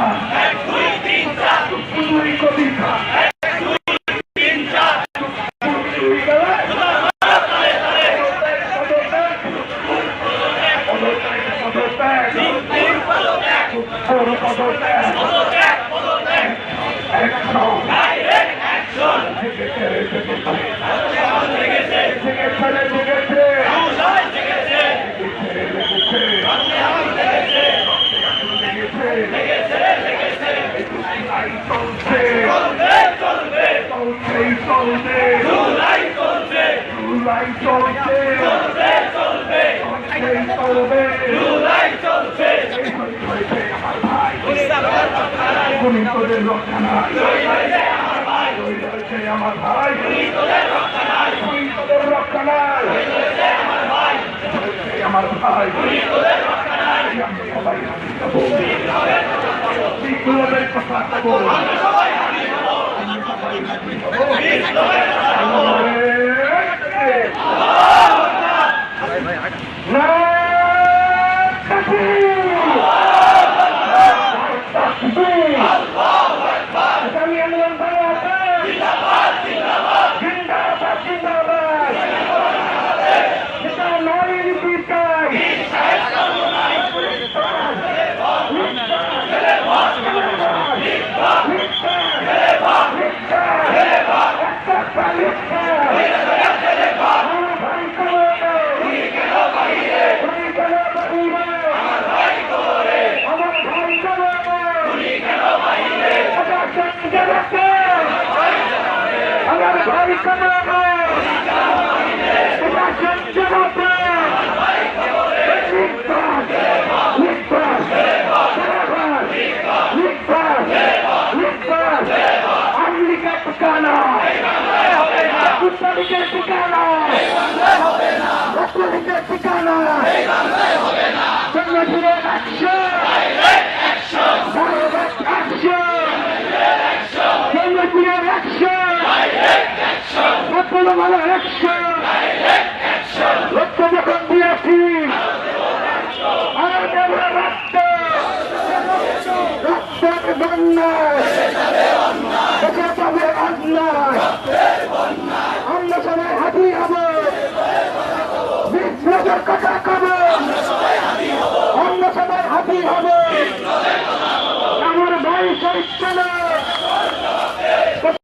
কবিতা, দুই কবিতা, তোদের রক্ষা নাই আমার ভাই, তোদের রক্ষা নাই আমার ভাই, সবাই বিপ্লবের কথা যখন দিয়েছি আর দেব রক্ত, রক্তের বন্যায় দেখে যাবে অন্যায়, আমরা সবাই হাতি হব, বিপ্লবের কথা কব, আমরা সবাই হাতি হব, আমার ভাই শহীদ